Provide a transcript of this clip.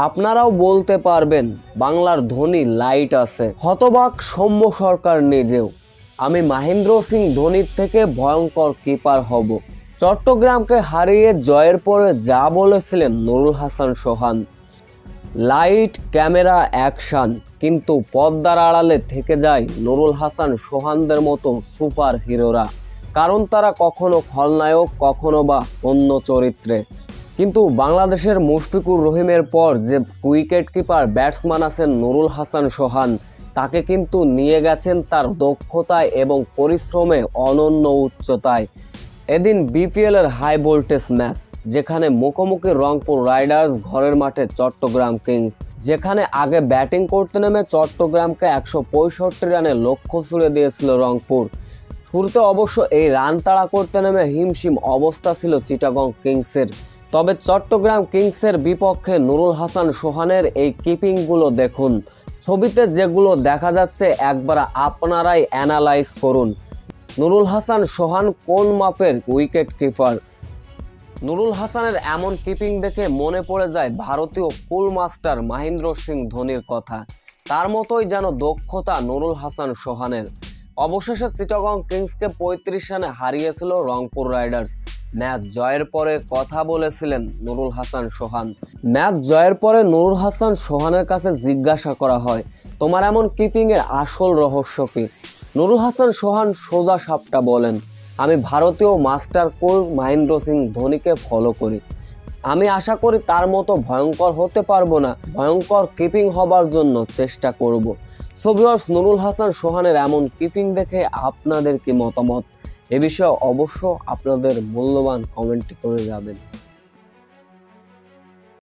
আপনারাও বলতে পারবেন বাংলার ধোনি লাইট আছে। হতবাক সৌম্য সরকার নিজেও। আমি মহেন্দ্র সিং ধোনির থেকে ভয়ঙ্কর কিপার হব। চট্টগ্রামকে হারিয়ে জয়ের পরে যা বলেছিলেন নুরুল হাসান সোহান, লাইট ক্যামেরা অ্যাকশন, কিন্তু পর্দার আড়ালে থেকে যায় নুরুল হাসান সোহানদের মতো সুপার হিরোরা। কারণ তারা কখনো খলনায়ক, কখনো বা অন্য চরিত্রে। কিন্তু বাংলাদেশের মুশফিকুর রহিমের পর যে উইকেট কিপার ব্যাটসম্যান আছেন নুরুল হাসান সোহান, তাকে কিন্তু নিয়ে গেছেন তার দক্ষতায় এবং পরিশ্রমে অনন্য উচ্চতায়। এদিন বিপিএল এর হাই ভোল্টেজ ম্যাচ, যেখানে মুখোমুখি রংপুর রাইডার্স, ঘরের মাঠে চট্টগ্রাম কিংস, যেখানে আগে ব্যাটিং করতে নেমে চট্টগ্রামকে 165 রানে লক্ষ্য ছুড়ে দিয়েছিল রংপুর। শুরুতে অবশ্য এই রান তাড়া করতে নেমে হিমশিম অবস্থা ছিল চিটাগং কিংসের। তবে চট্টগ্রাম কিংসের বিপক্ষে নুরুল হাসান সোহানের এই কিপিংগুলো দেখুন। ছবিতে যেগুলো দেখা যাচ্ছে একবার আপনারাই অ্যানালাইজ করুন। নুরুল হাসান সোহান কোন মাপের উইকেট কিপার? নুরুল হাসানের এমন কিপিং দেখে মনে পড়ে যায় ভারতীয় কুল মাস্টার মহেন্দ্র সিং ধোনির কথা। তার মতোই যেন দক্ষতা নুরুল হাসান সোহানের। অবশেষে চিটাগং কিংসকে 35 রানে হারিয়েছিল রংপুর রাইডার্স। ম্যাচ জয়ের পরে কথা বলেছিলেন নুরুল হাসান সোহান। ম্যাচ জয়ের পরে নুরুল হাসান সোহানের কাছে জিজ্ঞাসা করা হয়, তোমার এমন কিপিং এর আসল রহস্য কি? নুরুল হাসান সোহান সোজা সাপটা বলেন, আমি ভারতীয় মাস্টার কুল মহেন্দ্র সিং ধোনিকে ফলো করি। আমি আশা করি তার মতো ভয়ঙ্কর হতে পারবো না, ভয়ঙ্কর কিপিং হবার জন্য চেষ্টা করব। সো ভিউয়ার্স, নুরুল হাসান সোহানের এমন কিপিং দেখে আপনাদের কি মতামত? এ বিষয়ে অবশ্য আপনাদের মূল্যবান কমেন্ট করে যাবেন।